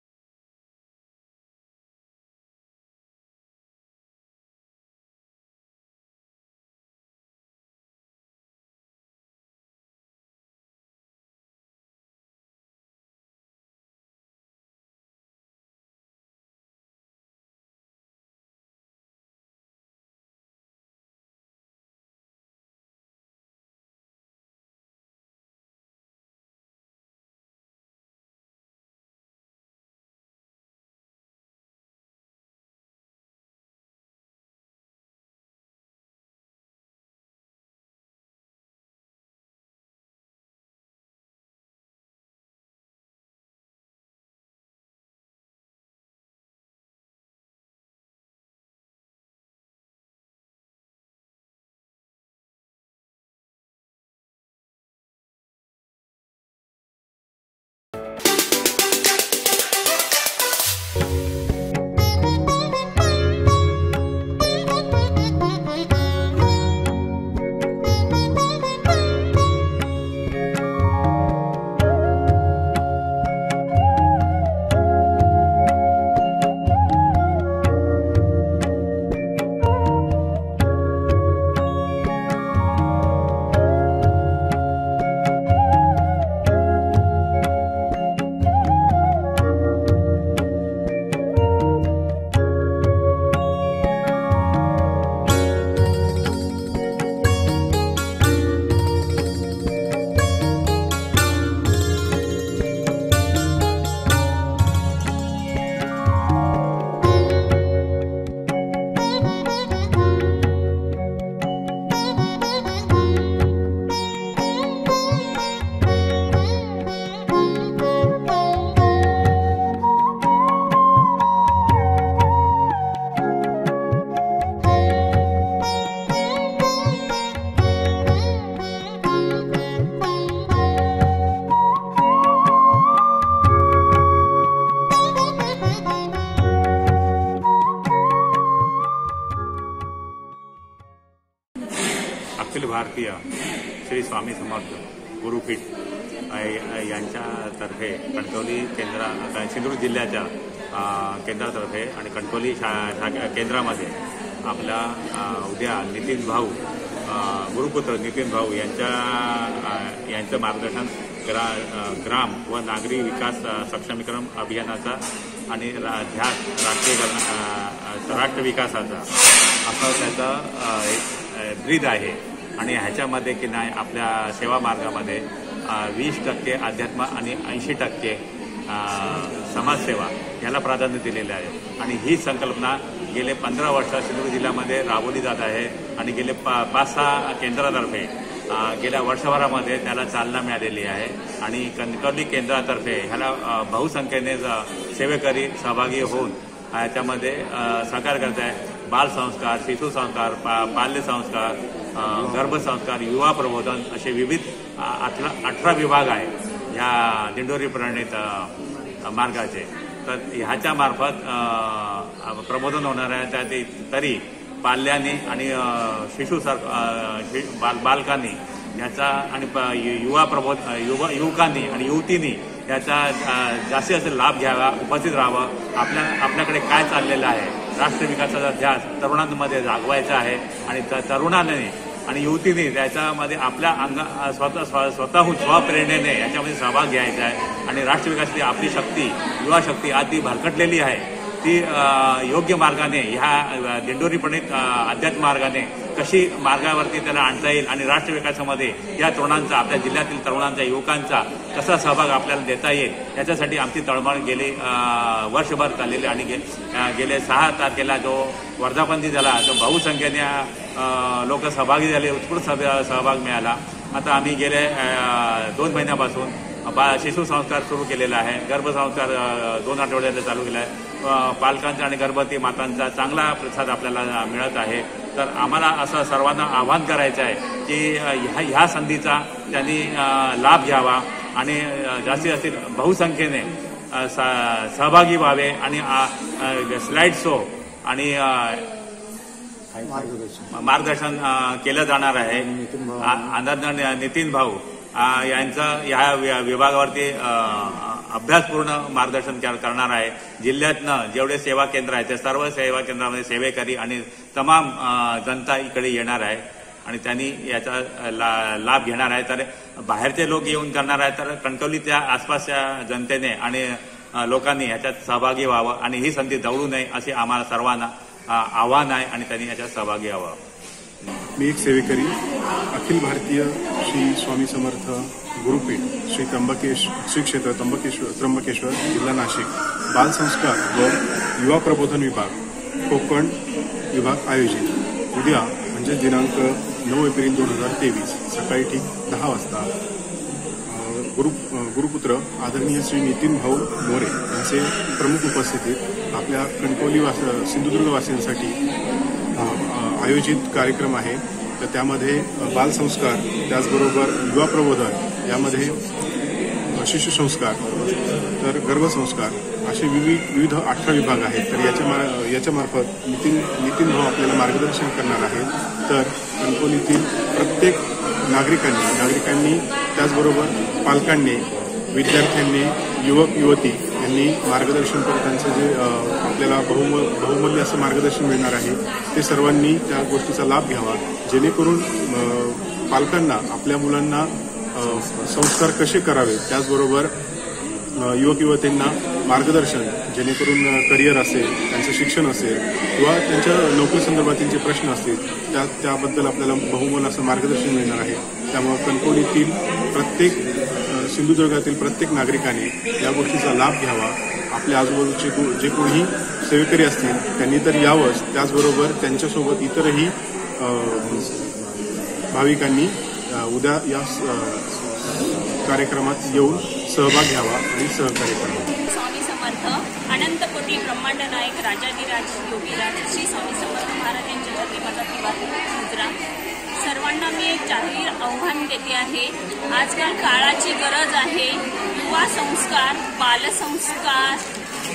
अखिल भारतीय श्री स्वामी समर्थ गुरुपीठ यांच्यातर्फे कणकवली सिंधुदुर्ग जिल्ह्याच्या केंद्रातर्फे आणि कणकवली केंद्रामध्ये आपला उद्या नितीन भाऊ गुरुपुत्र नितीन भाऊ यांचं मार्गदर्शन ग्राम व नागरी विकास सक्षमीकरण अभियानाचा आणि राष्ट्र विकासाचा असा त्याचा एक ब्रीद आहे. आणि ह्याच्यामध्ये की नाही आपल्या सेवा मार्गामध्ये 20% अध्यात्म आणि 80% समाजसेवा याला प्राधान्य दिलेलं आहे. आणि ही संकल्पना गेले 15 वर्ष सिंधुदुर्ग जिल्ह्यामध्ये राबवली जात आहे. आणि गेले 5-6 केंद्रातर्फे गेल्या वर्षभरामध्ये त्याला चालना मिळालेली आहे आणि कणकवली केंद्रातर्फे ह्याला बहुसंख्येने सेवेकरी सहभागी होऊन याच्यामध्ये सहकार्य करत आहे. बालसंस्कार, शिशुसंस्कार, बाल्यसंस्कार, गर्भसंस्कार, युवा प्रबोधन असे विविध 18 विभाग आहे ह्या दिंडोरी प्रणित मार्गाचे. तर ह्याच्या मार्फत प्रबोधन होणार आहे. त्या तरी पाल्यांनी आणि बालकांनी याचा आणि युवकांनी आणि युवतींनी याचा जास्तीत जास्त लाभ घ्यावा, उपस्थित राहावं. आपल्याकडे काय चाललेलं आहे, राष्ट्र विकासाचा ध्यास तरुणांमध्ये जागवायचा आहे आणि तरुणांनी आणि युवतींनी त्याच्यामध्ये आपल्या स्वतःहून स्वप्रेरणेने याच्यामध्ये सहभाग घ्यायचा आहे आणि राष्ट्र विकासाची आपली शक्ती, युवा शक्ती आधी भरकटलेली आहे ती योग्य मार्गाने ह्या दिंडोरी प्रणित अध्यात्म मार्गाने कशी मार्गावरती त्याला आणता येईल आणि राष्ट्र विकासामध्ये या तरुणांचा, आपल्या जिल्ह्यातील तरुणांचा, युवकांचा कसा सहभाग आपल्याला देता येईल याच्यासाठी आमची तळमळ गेली वर्षभर चाललेली आणि गेले 6 तारखेला जो वर्धापन दिन झाला तो बहुसंख्येने लोक सहभागी झाले, उत्स्फूर्त सहभाग मिळाला. आता आम्ही गेले 2 महिन्यापासून शिशुसंस्कार सुरू केलेला आहे, गर्भसंस्कार 2 आठवड्याला चालू केला आहे. पालकांचा आणि गर्भवती मातांचा चांगला प्रतिसाद आपल्याला मिळत आहे. तर आम्हाला असं सर्वांना आवाहन करायचं आहे की ह्या संधीचा त्यांनी लाभ घ्यावा आणि जास्तीत जास्त बहुसंख्येने सहभागी व्हावे आणि स्लाइड शो आणि मार्गदर्शन केलं जाणार आहे. आदरणीय नितीन भाऊ यांचं ह्या विभागावरती अभ्यासपूर्ण मार्गदर्शन करणार आहे. जिल्ह्यातनं जेवढे सेवा केंद्र आहेत त्या सर्व सेवा केंद्रामध्ये सेवेकरी आणि तमाम जनता इकडे येणार आहे आणि त्यांनी याचा लाभ घेणार आहे. तर बाहेरचे लोक येऊन करणार आहेत तर कणकवलीच्या आसपासच्या जनतेने आणि लोकांनी याच्यात सहभागी व्हावं आणि ही संधी दवडू नये असे आम्हाला सर्वांना आव्हान आहे आणि त्यांनी याच्यात सहभागी व्हावं. मी एक सेवेकरी, अखिल भारतीय श्री स्वामी समर्थ गुरुपीठ श्री क्षेत्र त्र्यंबकेश्वर जिल्हा नाशिक बालसंस्कार व युवा प्रबोधन विभाग कोकण विभाग आयोजित उद्या म्हणजे दिनांक 9 एप्रिल 2023 सकाळी ठीक 10 वाजता गुरुपुत्र आदरणीय श्री नितीन भाऊ मोरे यांचे प्रमुख उपस्थितीत आपल्या कणकवली सिंधुदुर्गवासियांसाठी आयोजित कार्यक्रम आहे. तर त्यामध्ये बालसंस्कार, त्याचबरोबर युवा प्रबोधन, यामध्ये शिशुसंस्कार, तर गर्भसंस्कार असे विविध 18 विभाग आहेत. तर याच्यामार्फत नितीन भाऊ आपल्याला मार्गदर्शन करणार आहेत. तर कणकवलीतील प्रत्येक नागरिकांनी त्याचबरोबर पालकांनी, विद्यार्थ्यांनी, युवक युवती यांनी मार्गदर्शन करत त्यांचं जे आपल्याला बहुमूल्य असं मार्गदर्शन मिळणार आहे ते सर्वांनी त्या गोष्टीचा लाभ घ्यावा, जेणेकरून पालकांना आपल्या मुलांना संस्कार कसे करावे, त्याचबरोबर युवक युवतींना मार्गदर्शन, जेणेकरून करिअर असेल, त्यांचं शिक्षण असेल किंवा त्यांच्या नोकरी संदर्भातील जे प्रश्न असतील त्याबद्दल आपल्याला बहुमोल असं मार्गदर्शन मिळणार आहे. त्यामुळे कणकवलीतील प्रत्येक सिंधुदुर्गातील प्रत्येक नागरिकाने या गोष्टीचा लाभ घ्यावा. आपल्या आजूबाजूचे जे कोणी सेवेकरी असतील त्यांनी तर यावंच, त्याचबरोबर त्यांच्यासोबत इतरही भाविकांनी उद्या या कार्यक्रमात येऊन सहभाग घ्यावा आणि सहकार्य करावं. स्वामी समर्थ अनंत कोटी ब्रह्मांड नायक राजाधिराज योगीराज श्री स्वामी समर्थ महाराज यांच्या प्रतिमाचा मुद्रा. सर्वांना मी एक जाहीर आव्हान देते आहे. आजकाल काळाची गरज आहे. युवा संस्कार, बालसंस्कार,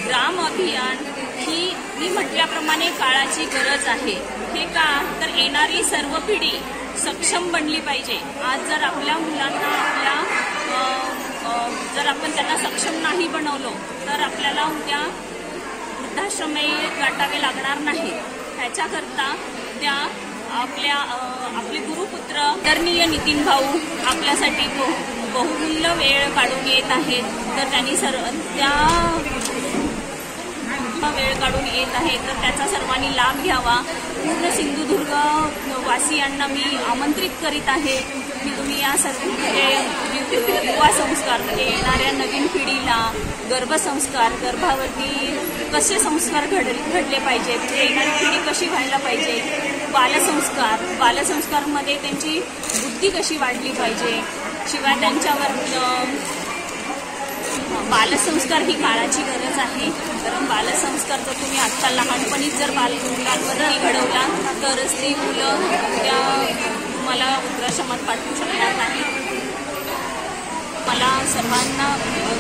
ग्राम अभियान ही मी म्हटल्याप्रमाणे काळाची गरज आहे. हे का तर येणारी सर्व पिढी सक्षम बनली पाहिजे. आज जर आपल्या मुलांना जर आपण त्यांना सक्षम नाही बनवलो तर आपल्याला उद्या वृद्धाश्रमे गाठावे लागणार नाही. ह्याच्याकरता त्या आपले गुरुपुत्र आदरणीय नितीन भाऊ आपल्यासाठी बहुमूल्य वेळ काढून येत आहेत. तर त्यांनी वेळ काढून येत आहे तर त्याचा सर्वांनी लाभ घ्यावा. पूर्ण सिंधुदुर्ग वासियांना मी आमंत्रित करीत आहे की तुम्ही या सर्व युवा संस्कार म्हणजे येणाऱ्या नवीन पिढीला गर्भसंस्कार, गर्भावरती कसे संस्कार घडले पाहिजे, म्हणजे येणारी पिढी कशी व्हायला पाहिजे बालसंस्कारमध्ये त्यांची बुद्धी कशी वाढली पाहिजे, शिवाय त्यांच्यावर बालसंस्कार ही काळाची गरज आहे. कारण बालसंस्कार जर तुम्ही आत्ता लहानपणीच जर मुलांवरती घडवला तरच ती मुलं उद्या तुम्हाला वृद्धाश्रमात पाठवू शकणार नाही. मला सर्वांना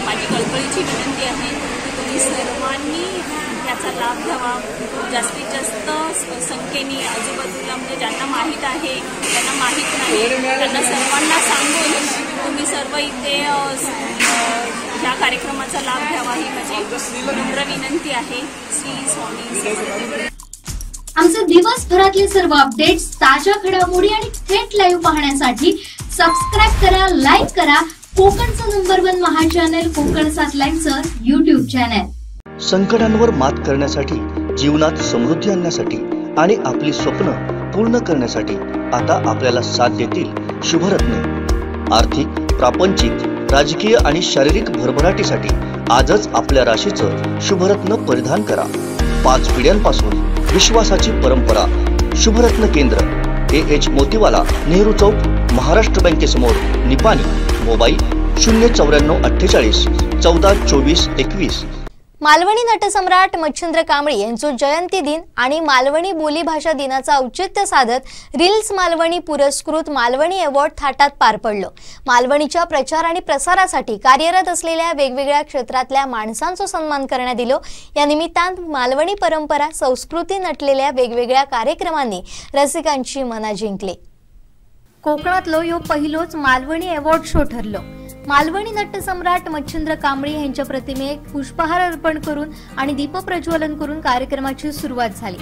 माझी कळकळीची विनंती आहे की तुम्ही सर्वांनी याचा लाभ घ्यावा. जास्तीत जास्त संख्येने आजूबाजूला म्हणजे ज्यांना माहीत आहे त्यांना माहीत नाही त्यांना सर्वांना सांगून तुम्ही सर्व इथे ह्या कार्यक्रमाचा लाभ घ्यावा ही माझी नम्र विनंती आहे. श्री स्वामी. आमचे दिवसभरातले सर्व अपडेट्स, ताज्या घडामोडी आणि थेट लाईव्ह पाहण्यासाठी सबस्क्राईब करा, लाईक करा कोकणचं number 1 Maha channel Konkan 7 लाईव्हचं YouTube channel. संकटांवर मात करण्यासाठी, जीवनात समृद्धी आणण्यासाठी आणि आपली स्वप्न पूर्ण करण्यासाठी आता आपल्याला साथ देतील शुभरत्ने. आर्थिक, प्रापंचिक, राजकीय आणि शारीरिक भरभराटीसाठी आजच आपल्या राशीचं शुभरत्न परिधान करा. 5 पिढ्यांपासून विश्वासाची परंपरा. शुभरत्न केंद्र, AH मोतीवाला, नेहरू चौक, महाराष्ट्र बँकेसमोर, निपाणी. मोबाईल 09448 14 24 21. मालवणी नटसम्राट मच्छिंद्र कांबळी यांचा जयंती दिन आणि मालवणी बोलीभाषा दिनाचा औचित्य साधत रील्स मालवणी पुरस्कृत मालवणी अवॉर्ड थाटात पार पडलं. मालवणीच्या प्रचार आणि प्रसारासाठी कार्यरत असलेल्या वेगवेगळ्या क्षेत्रातल्या माणसांचा सन्मान करण्यात आला. या निमित्तानं मालवणी परंपरा, संस्कृती नटलेल्या वेगवेगळ्या कार्यक्रमांनी रसिकांची मनं जिंकली. कोकणातलो यो पहिलोच मालवणी अवॉर्ड शो ठरलो. मालवणी नटसम्राट मच्छिंद्र कांबळी यांच्या प्रतिमेक पुष्पहार अर्पण करून आणि दीपप्रज्वलन करून कार्यक्रमाची सुरुवात झाली.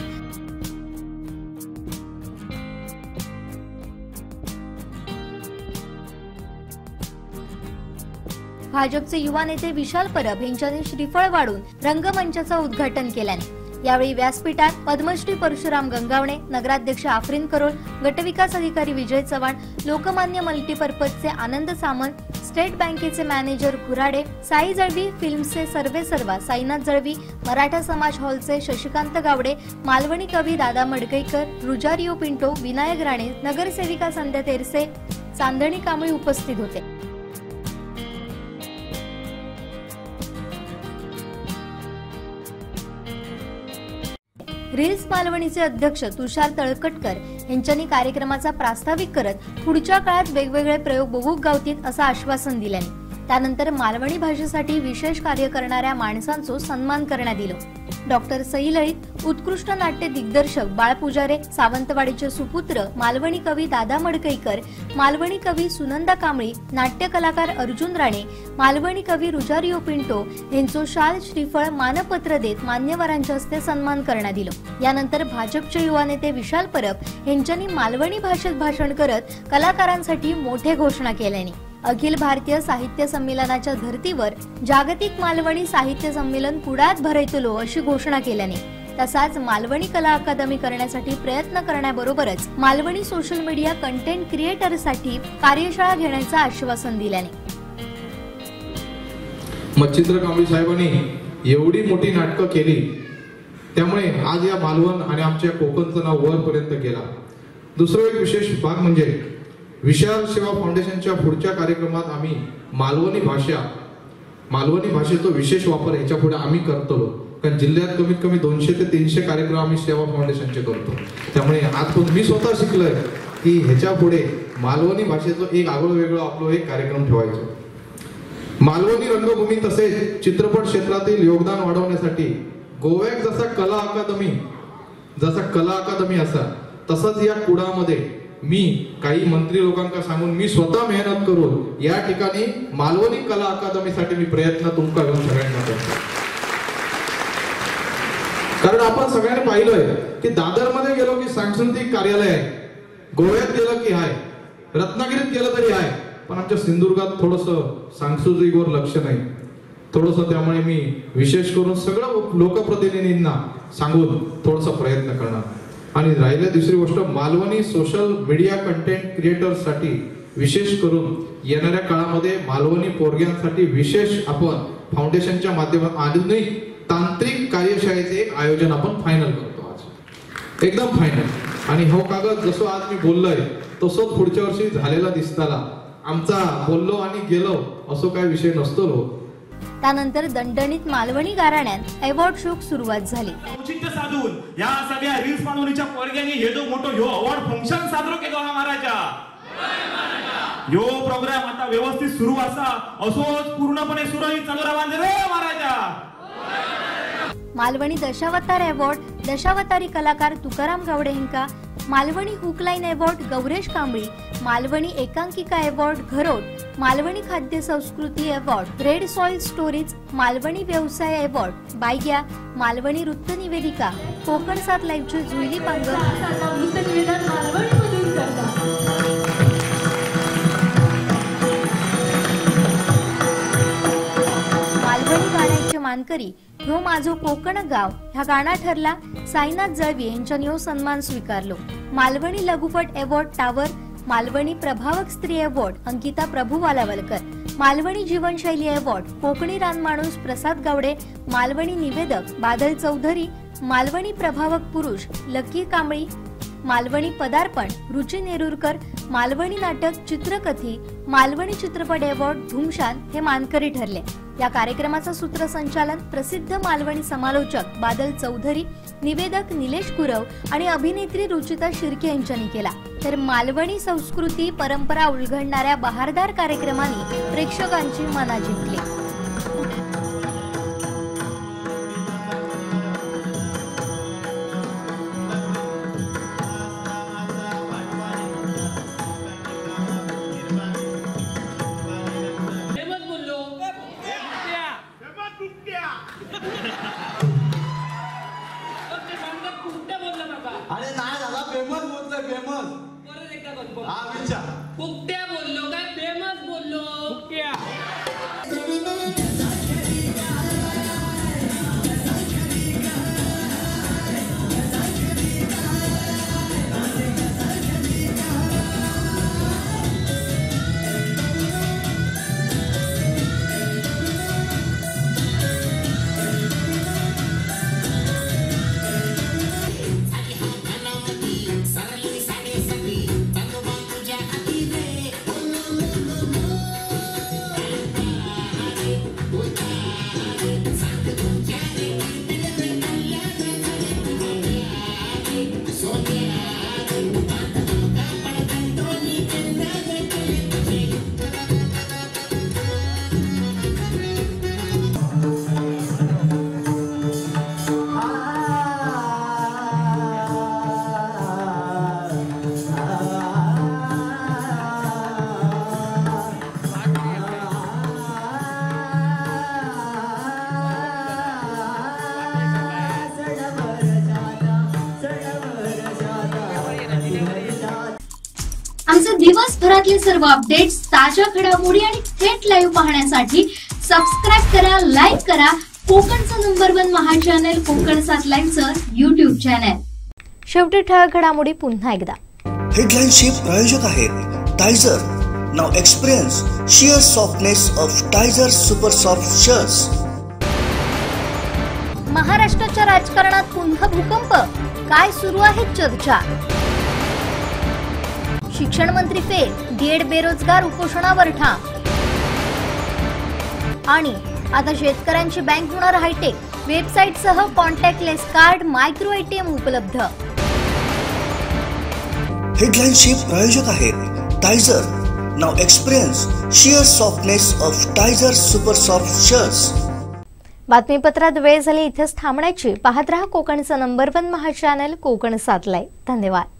भाजपचे युवा नेते विशाल परब यांच्याने श्रीफळ वाढून रंगमंचाचं उद्घाटन केल्याने यावेळी व्यासपीठात पद्मश्री परशुराम गंगावणे, नगराध्यक्ष आफरीन करोल, गटविकास अधिकारी विजय चव्हाण, लोकमान्य मल्टीपर्पजचे आनंद सामंत, स्टेट बँकेचे मॅनेजर खुराडे, साई जळवी फिल्मचे सर्वेसर्वा साईनाथ जळवी, मराठा समाज हॉलचे शशिकांत गावडे, मालवणी कवी दादा मडकईकर, रुजारियो पिंटो, विनायक राणे, नगरसेविका संध्या तेरसे, चांदणी कांबळी उपस्थित होते. रील्स मालवणीचे अध्यक्ष तुषार तळकटकर यांच्यानी कार्यक्रमाचा प्रास्ताविक करत पुढच्या काळात वेगवेगळे प्रयोग बघूक गावतील असं आश्वासन दिल्याने त्यानंतर मालवणी भाषेसाठी विशेष कार्य करणाऱ्या माणसांचा सन्मान करण्यात आला. डॉक्टर सई लळित, उत्कृष्ट नाट्य दिग्दर्शक बाळ पुजारे, सावंतवाडीचे सुपुत्र मालवणी कवी दादा मडकईकर, मालवणी कवी सुनंदा कांबळी, नाट्य कलाकार अर्जुन राणे, मालवणी कवी रुजारियो पिंटो यांचा शाल, श्रीफळ, मानपत्र देत मान्यवरांच्या हस्ते सन्मान करण्यात आला. यानंतर भाजपचे युवा नेते विशाल परब यांच्यानी मालवणी भाषेत भाषण करत कलाकारांसाठी मोठे घोषणा केल्याने अखिल भारतीय साहित्य संमेलनाच्या धर्तीवर जागतिक मालवणी साहित्य संमेलन पुढ्यात भरयतलो अशी घोषणा केल्याने तसाच मालवणी कला अकादमी करण्यासाठी प्रयत्न करण्याबरोबरच मालवणी सोशल मीडिया कंटेंट क्रिएटरसाठी कार्यशाळा घेण्याचं आश्वासन दिल्याने मच्छिंद्र कांबळी साहेबांनी एवढी मोठी नाटकं केली त्यामुळे आज या मालवण आणि आमच्या कोकणचं नाव वरपर्यंत गेला. दुसरा एक विशेष भाग म्हणजे विशाल सेवा फाउंडेशनच्या पुढच्या कार्यक्रमात आम्ही मालवणी भाषेचा विशेष वापर ह्याच्या पुढे आम्ही करतो. कारण जिल्ह्यात कमीत कमी 200 ते 300 कार्यक्रम आम्ही सेवा फाउंडेशनचे करतो. त्यामुळे आज मी स्वतः शिकलोय की ह्याच्या पुढे मालवणी भाषेचं एक आगळं वेगळं आपलं एक कार्यक्रम ठेवायचं. मालवणी रंगभूमी तसेच चित्रपट क्षेत्रातील योगदान वाढवण्यासाठी गोव्यात जसा कला अकादमी असा तसंच या कुडामध्ये मी काही मंत्री लोकांना सांगून मी स्वतः मेहनत करून या ठिकाणी मालवणी कला अकादमीसाठी मी प्रयत्न तुमका घेऊन सगळ्यांना करतो. कारण आपण सगळ्यांनी पाहिलंय की दादरमध्ये गेलो की सांस्कृतिक कार्यालय आहे, गोव्यात गेलं की आहे, रत्नागिरीत गेलं तरी आहे, पण आमच्या सिंधुदुर्गात थोडस सांस्कृतिकवर लक्ष नाही थोडस. त्यामुळे मी विशेष करून सगळं लोकप्रतिनिधींना सांगून थोडासा प्रयत्न करणार. आणि राहिल्या दुसरी गोष्ट मालवणी सोशल मीडिया कंटेंट क्रिएटर्ससाठी विशेष करून येणाऱ्या काळामध्ये मालवणी पोरग्यांसाठी विशेष आपण फाउंडेशनच्या माध्यमातून आधुनिक तांत्रिक कार्यशाळेचे एक आयोजन आपण फायनल करतो. आज एकदम फायनल आणि हो कागद जसं आज मी बोललोय तसंच पुढच्या वर्षी झालेला दिसताला. आमचा बोललो आणि गेलो असो काय विषय नसतो रो. त्यानंतर दणदणीत मालवणी गाराण्यात अवॉर्ड शोक सुरुवात झाली. औचित्य साधून या सगळ्या रील्स मानवणीच्या पोरग्यांनी हे जो मोठो ह्यो अवॉर्ड फंक्शन साजरो केलो हा महाराजा. ह्यो प्रोग्राम आता व्यवस्थित सुरू असा असोच पूर्णपणे सुरळीत चालू राहा रे महाराजा. मालवणी दशावतार अवॉर्ड दशावतारी कलाकार तुकाराम गावडे हिंका, मालवणी हुकलाईन अवॉर्ड गौरेश कांबळी, मालवणी एकांकिका अवॉर्ड घरोट, मालवणी खाद्य संस्कृती award red soil stories, Malvani व्यवसाय अवॉर्ड बायग्या, मालवणी वृत्त निवेदिका, कोकण 7 लाईव्हची जुईली पांगर, मालवणी गाण्याचे मानकरी ह्यो माझो कोकण गाव ह्या गाणा ठरला. साईनाथ जळवी यांच्यानी ह्यो सन्मान स्वीकारलो. मालवणी लघुपट अवॉर्ड टावर, मालवणी प्रभावक स्त्री अवॉर्ड अंकिता प्रभू वालावलकर, मालवणी जीवनशैली अवॉर्ड कोकणी रानमाणूस प्रसाद गावडे, मालवणी निवेदक बादल चौधरी, मालवणी प्रभावक पुरुष लकी कांबळी, मालवणी पदार्पण रुची नेरुरकर, मालवणी नाटक चित्रकथी, मालवणी चित्रपट अवॉर्ड धुमशान हे मानकरी ठरले. या कार्यक्रमाचं सूत्रसंचालन प्रसिद्ध मालवणी समालोचक बादल चौधरी, निवेदक निलेश गुरव आणि अभिनेत्री रुचिता शिर्के यांच्यानी केला. तर मालवणी संस्कृती परंपरा उलगडणाऱ्या बहारदार कार्यक्रमांनी प्रेक्षकांची मना जिंकली. अरे नाही दादा फेमस बोलतोय फेमस. परत एकदा बोल. हा विचार. कुकट्या बोललो काय फेमस बोललो. कुकट्या. आमचे दिवसभरातले सर्व अपडेट्स, ताज्या घडामोडी आणि थेट लाईव्ह पाहण्यासाठी सबस्क्राईब करा, लाईक करा कोकणचं नंबर 1 महा चॅनल कोकण 7 लाईव्हचं YouTube चॅनल. शेवटी ठळक घडामोडी पुन्हा एकदा. हेडलाईनचे प्रायोजक आहेत Tyzer. Now experience sheer softness of Tyzer super soft shirts. महाराष्ट्राच्या राजकारणात पुन्हा भूकंप, काय सुरू आहे चर्चा. शिक्षण मंत्री फेल, डीएड बेरोजगार उपोषणावर ठाम. आणि आता शेतकऱ्यांची बँक होणार हायटेक, वेबसाईटसह कॉन्टॅक्टलेस कार्ड, मायक्रो एटीएम उपलब्ध. हेडलाईनचे प्रायोजक आहेत Tyzer. Now experience sheer softness of Tyzer super soft shirts. बातमीपत्रात वेळ झाली इथेच थांबण्याची. पाहत रहा कोकणचं number 1 Maha channel Konkan 7 live. धन्यवाद.